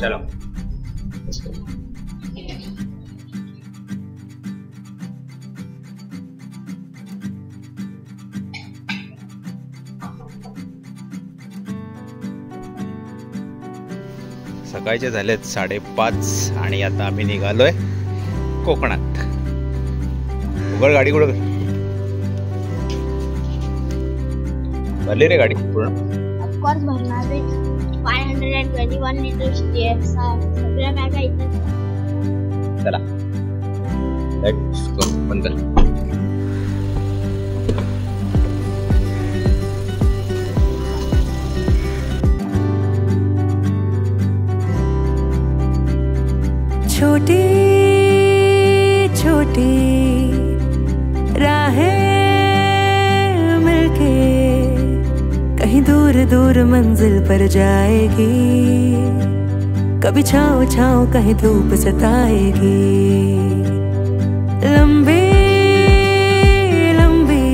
चलो सकाळचे झालेत 5:30 आणि आता आम्ही निघालोय कोकणात. उघड गाडी कुठं भरली रे गाडी पूर्ण? ऑफकोर्स भरणार रे. 521 लिटर्स सगळ्या बॅगा इथे. चला लेट्स गो. बंद कर. छोटी छोटी राहें मिलके कहीं दूर दूर मंजिल पर जाएगी. कभी छाँव छाँव कहीं धूप सताएगी. लंबी लंबी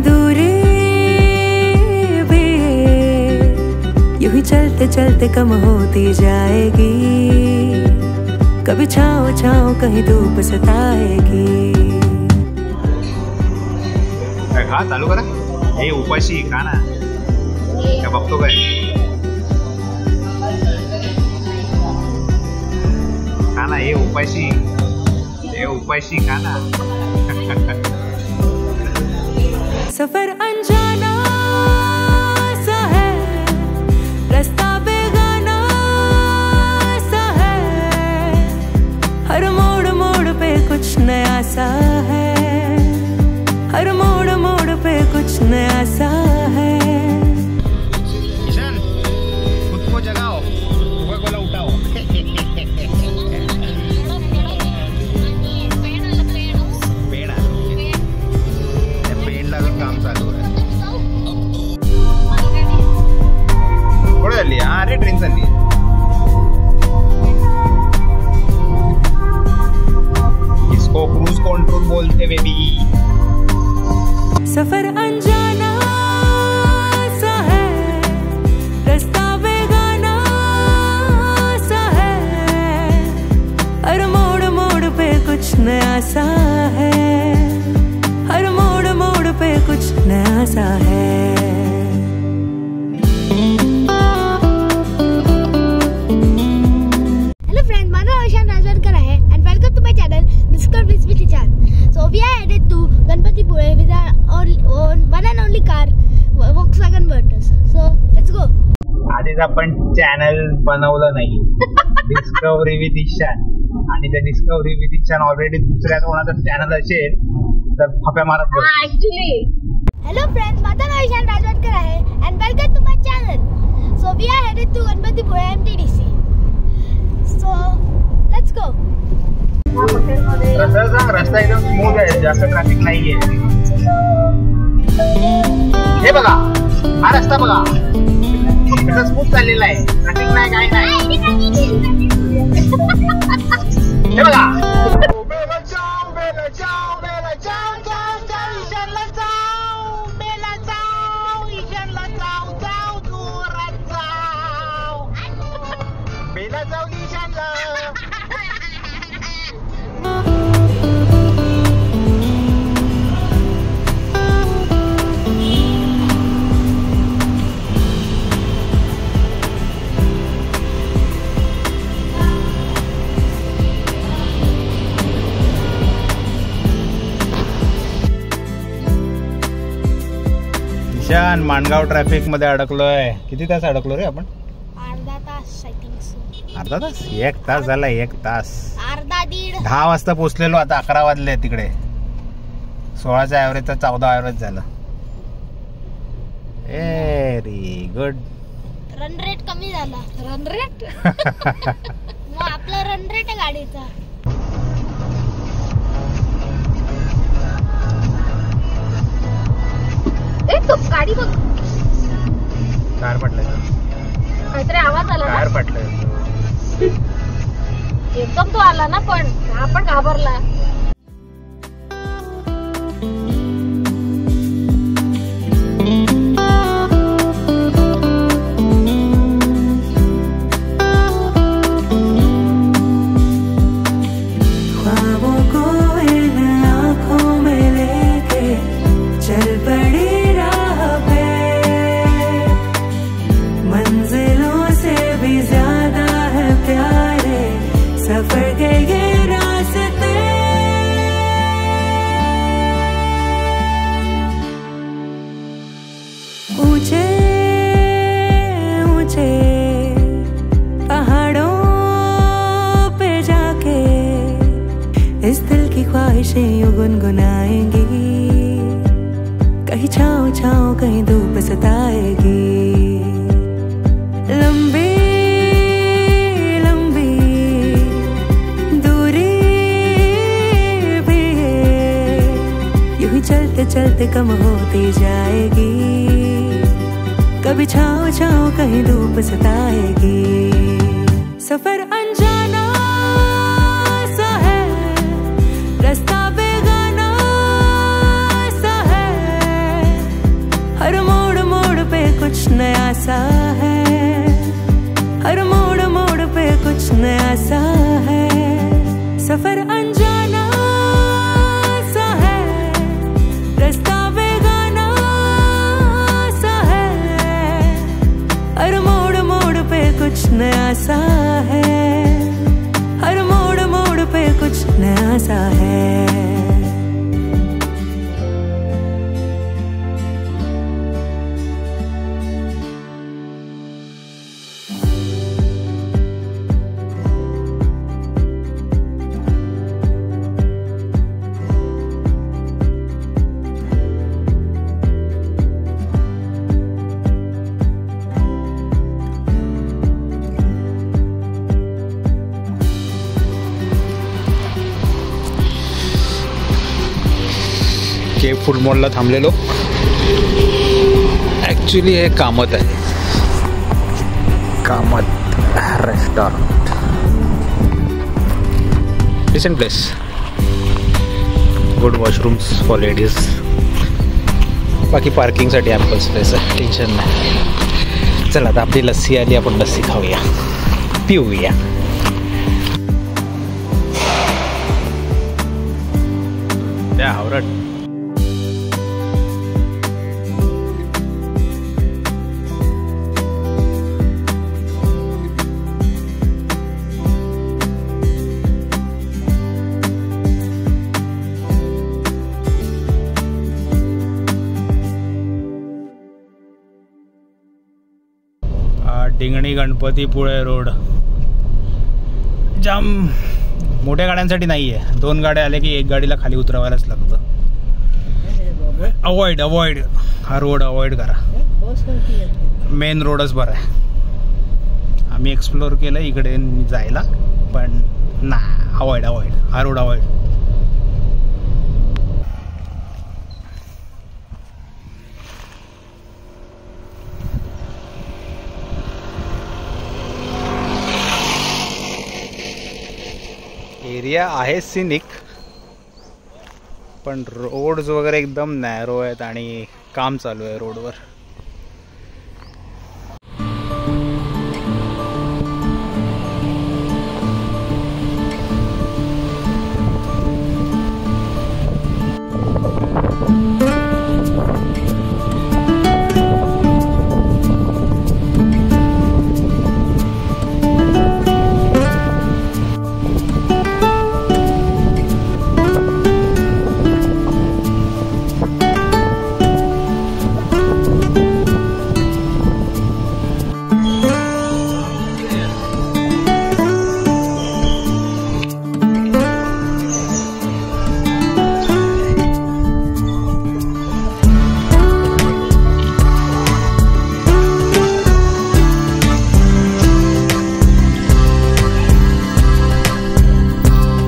दूरी भी यूं ही चलते चलते कम होती जाएगी. कभी छाँव छाँव कहीं धूप सताएगी. खा चालू करा. हे उपाशी खा ना. काय बघतो काय? खा ना. हे उपाशी खा ना. सफर अनजाना सा है, रास्ता बेगाना सा है. हर मोड़ मोड़ पे कुछ नया सा है. हर मोड़ मोड़ पे कुछ नया सा है. किशन खुद को जगाओ. कोका-कोला उठाओ. पेड़ लागून काम चालू आहे. कुठे चालली? अरे ट्रेन चालली. इसको क्रूज कंट्रोल बोलते बेबी. सफर अनजाना सा है, रास्ता बेगाना सा है. हर मोड़ मोड़ पे कुछ नया सा है. हर मोड़ मोड़ पे कुछ नया सा है. Hello friends, my name is Ishan Rajwarkar and welcome to my channel Discover Bliss with Ishan. So we are headed to Ganpatipure with our one and only car Volkswagen Virtus. So let's go. आधीच आपण channel बनवलं नाही. Discovery with Ishan. आणि त्या discovery with Ishan already दुसऱ्या कोणाचं channel असेल तर फप्या मारत बस. Actually. Hello friends, my name is Ishan Rajwarkar and welcome to my channel. So we are headed to Ganpatipure MTDC. So let's go. रस्ता सांग. रस्ता एकदम स्मूथ आहे. जास्त ट्रॅफिक नाहीये. हे बघा हा रस्ता बघा. स्मूथ चाललेला आहे. ट्रॅफिक नाही काय नाही. हे बघा. ईशान माणगाव ट्रॅफिक मध्ये अडकलोय. किती तास अडकलो रे आपण? अर्धा तास आय थिंक सो. अर्धा तास? 1 तास झाला. 1 तास. अर्धा दीड. 10 वाजता पोहोचलेलो. आता 11 वाजले तिकडे. 16चा ॲव्हरेजचा 14 ॲव्हरेज झालं. Very good. रन रेट कमी झाला. रन रेट मग आपला रन रेट आहे गाडीचा. तो गाडी बघ. टायर पडलाय. काहीतरी आवाज आला. टायर पडलाय. एकदम तो आला ना पण आपण घाबरला. कहीं धूप सताएगी। लंबी लंबी दूरी भी है, यूं ही चलते चलते कम होती जाएगी। कभी छाँव छाँव कहीं धूप सताएगी। सफर अनजाना सा है, रास्ता बेगाना सा है, हर मोड़ मोड़ पे कुछ नया सा है, हर मोड़ मोड़ पे कुछ नया सा है। सफर अनजाना सा है, रास्ता बेगाना सा है, हर मोड़ मोड़ पे कुछ नया सा है, हर मोड़ मोड़ पे कुछ नया सा है। के फूड मॉलला थांबलेलो. ॲक्च्युली हे कामत आहे, Kamat restaurant. Decent place, good washrooms for ladies. बाकी पार्किंगसाठी ॲम्पल स्पेस आहे, टेन्शन नाही. चला आता आपली लस्सी आली, आपण लस्सी खाऊया, पिऊया. त्या हावरट टिंगणी गणपतीपुळे रोड जाम मोठ्या गाड्यांसाठी नाही आहे. 2 गाड्या आल्या की एक गाडीला खाली उतरवायलाच लागतं. अवॉइड हा रोड अवॉइड करा. मेन रोडच बरा आहे. आम्ही एक्सप्लोर केलं इकडे जायला, पण ना अवॉइड हा रोड अवॉइड. एरिया आहे सिनिक, पण रोड्स वगैरे एकदम नॅरो आहेत आणि काम चालू आहे रोडवर.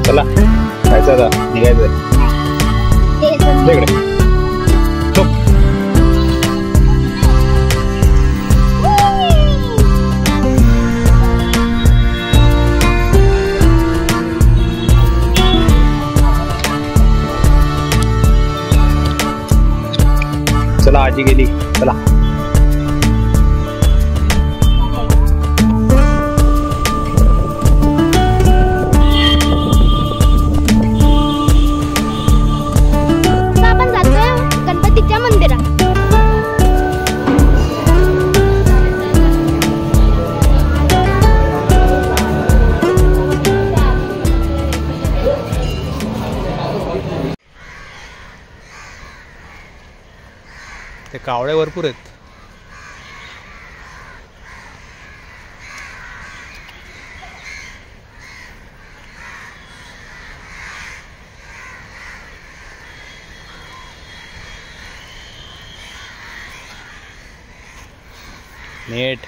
चला जायचं आता, निघायचं इकडे. चला आजी गेली, चला. ते कावळे भरपूर आहेत. नेट